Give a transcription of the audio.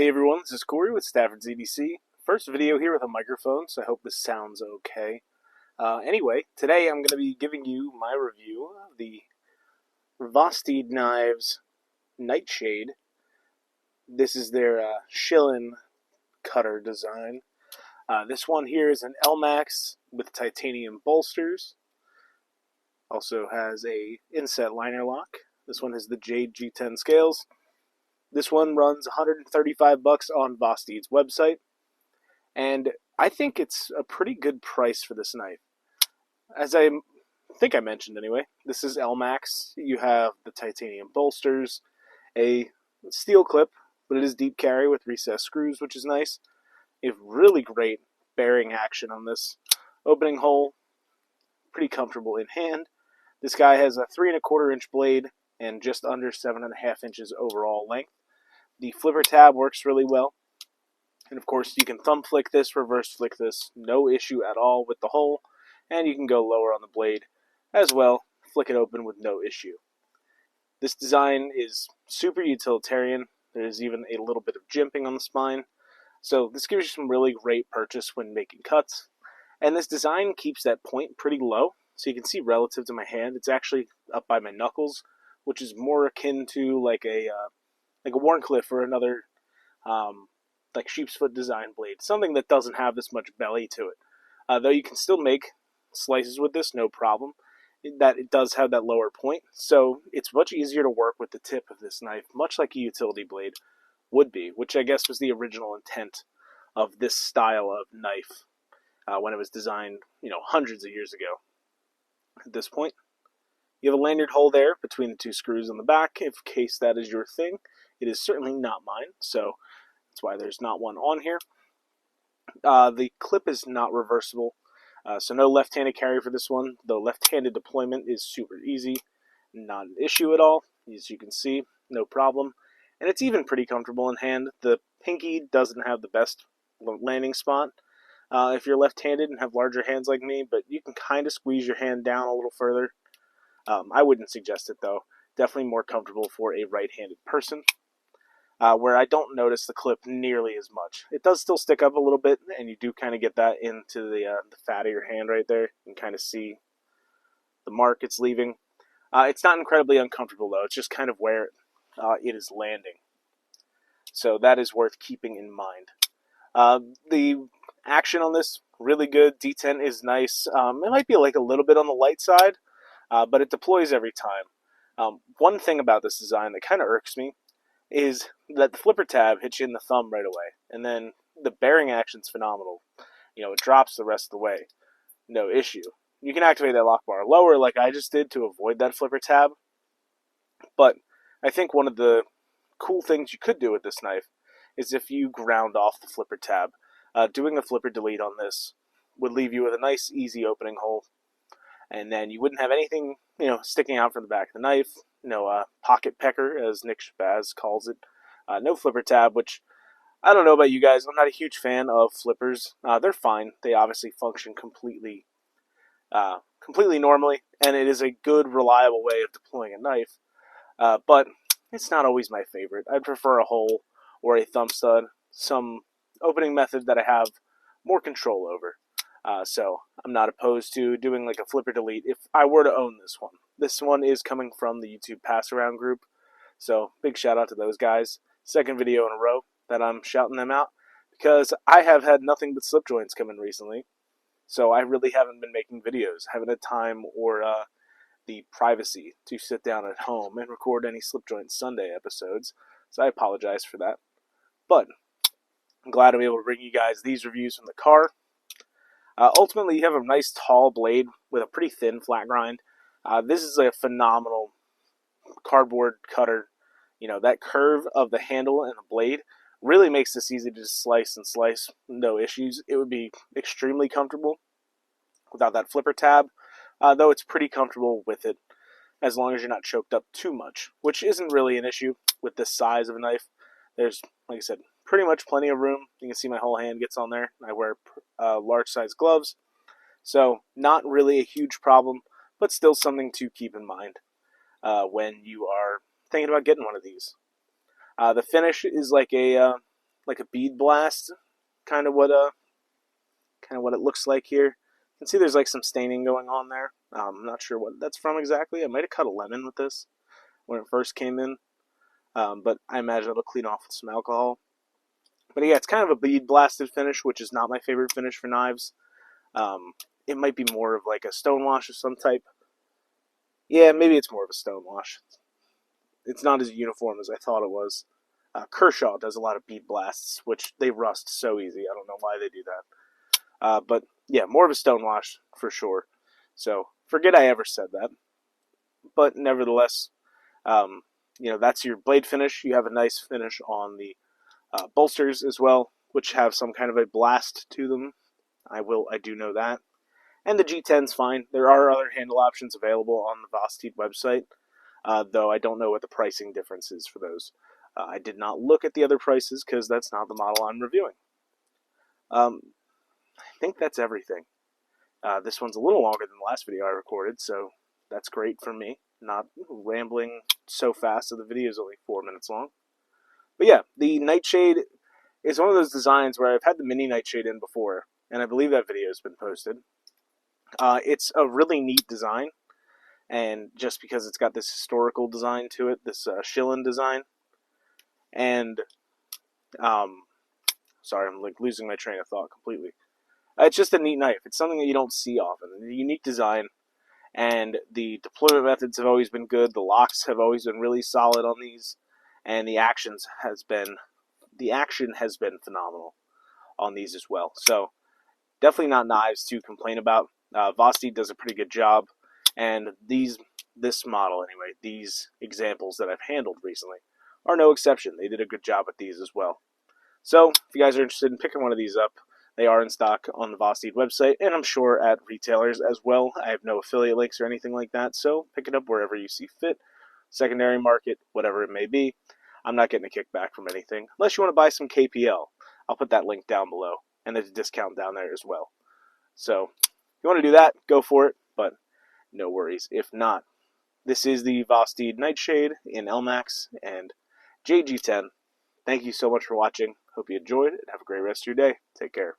Hey everyone, this is Corey with Stafford's EDC. First video here with a microphone, so I hope this sounds okay. Anyway, today I'm going to be giving you my review of the Vosteed Nightshade. This is their shillin cutter design. This one here is an Elmax with titanium bolsters. Also has a inset liner lock. This one has the Jade G10 scales. This one runs $135 on Vosteed's website, and I think it's a pretty good price for this knife. As I think I mentioned anyway, this is Elmax. You have the titanium bolsters, a steel clip, but it is deep carry with recessed screws, which is nice. You have really great bearing action on this opening hole, pretty comfortable in hand. This guy has a 3 1/4 inch blade and just under 7.5 inches overall length. The flipper tab works really well. And of course, you can thumb flick this, reverse flick this, no issue at all with the hole. And you can go lower on the blade as well, flick it open with no issue. This design is super utilitarian. There's even a little bit of jimping on the spine. So this gives you some really great purchase when making cuts. And this design keeps that point pretty low. So you can see relative to my hand, it's actually up by my knuckles, which is more akin to like a Warncliffe or another like sheep's foot design blade, something that doesn't have this much belly to it. Though you can still make slices with this, no problem. It does have that lower point, so it's much easier to work with the tip of this knife, much like a utility blade would be, which I guess was the original intent of this style of knife when it was designed, hundreds of years ago. At this point, you have a lanyard hole there between the two screws on the back, in case that is your thing. It is certainly not mine, so that's why there's not one on here. The clip is not reversible, so no left-handed carry for this one. The left-handed deployment is super easy, not an issue at all. As you can see, no problem. And it's even pretty comfortable in hand. The pinky doesn't have the best landing spot if you're left-handed and have larger hands like me, but you can kind of squeeze your hand down a little further. I wouldn't suggest it, though. Definitely more comfortable for a right-handed person. Where I don't notice the clip nearly as much. It does still stick up a little bit, and you do kind of get that into the fat of your hand right there. You can kind of see the mark it's leaving. It's not incredibly uncomfortable, though. It's just kind of where it is landing. So that is worth keeping in mind. The action on this, really good. D10 is nice. It might be like a little bit on the light side, but it deploys every time. One thing about this design that kind of irks me is that the flipper tab hits you in the thumb right away, and then the bearing action's phenomenal. It drops the rest of the way, no issue. You can activate that lock bar lower like I just did to avoid that flipper tab, but I think one of the cool things you could do with this knife is if you ground off the flipper tab. Doing a flipper delete on this would leave you with a nice easy opening hole, and then you wouldn't have anything sticking out from the back of the knife. Pocket pecker, as Nick Shabazz calls it. No flipper tab, which I don't know about you guys. I'm not a huge fan of flippers. They're fine. They obviously function completely normally, and it is a good, reliable way of deploying a knife. But it's not always my favorite. I'd prefer a hole or a thumb stud, some opening method that I have more control over. So I'm not opposed to doing like a flipper delete if I were to own this one. This one is coming from the YouTube Pass Around group, so big shout out to those guys. Second video in a row that I'm shouting them out, because I have had nothing but slip joints come in recently, so I really haven't been making videos. I haven't had time or the privacy to sit down at home and record any Slip Joint Sunday episodes, so I apologize for that. But I'm glad I'm able to bring you guys these reviews from the car. Ultimately, you have a nice tall blade with a pretty thin flat grind. This is a phenomenal cardboard cutter. That curve of the handle and the blade really makes this easy to just slice and slice, no issues. It would be extremely comfortable without that flipper tab, though it's pretty comfortable with it as long as you're not choked up too much, which isn't really an issue with this size of a knife. There's, like I said, pretty much plenty of room. You can see my whole hand gets on there. I wear large size gloves, so not really a huge problem, but still something to keep in mind when you are thinking about getting one of these. The finish is like a like a bead blast, kind of what it looks like here. You can see there's like some staining going on there. I'm not sure what that's from exactly. I might have cut a lemon with this when it first came in, but I imagine it'll clean off with some alcohol. But yeah, it's kind of a bead blasted finish, which is not my favorite finish for knives. It might be more of like a stone wash of some type. Yeah, maybe it's more of a stone wash. It's not as uniform as I thought it was. Kershaw does a lot of bead blasts, which they rust so easy. I don't know why they do that. But yeah, more of a stone wash for sure. So forget I ever said that. But nevertheless, that's your blade finish. You have a nice finish on the bolsters as well, which have some kind of a blast to them. I do know that. And the G10's fine. There are other handle options available on the Vosteed website, though I don't know what the pricing difference is for those. I did not look at the other prices because that's not the model I'm reviewing. I think that's everything. This one's a little longer than the last video I recorded, so that's great for me. Not rambling so fast that the video is only 4 minutes long. But yeah, the Nightshade is one of those designs where I've had the mini Nightshade in before, and I believe that video has been posted. It's a really neat design, and just because it's got this historical design to it, this shilling design, and sorry, I'm like losing my train of thought completely. It's just a neat knife. It's something that you don't see often. A unique design, and the deployment methods have always been good. The locks have always been really solid on these, and the action has been phenomenal on these as well. So definitely not knives to complain about. Vosteed does a pretty good job, and this model anyway, these examples that I've handled recently are no exception. They did a good job with these as well. So if you guys are interested in picking one of these up, they are in stock on the Vosteed website, and I'm sure at retailers as well. I have no affiliate links or anything like that, so pick it up wherever you see fit. Secondary market, whatever it may be. I'm not getting a kickback from anything, unless you want to buy some KPL. I'll put that link down below, and there's a discount down there as well. So if you want to do that, go for it, but no worries if not. This is the Vosteed Nightshade in Elmax and JG10. Thank you so much for watching. Hope you enjoyed, and have a great rest of your day. Take care.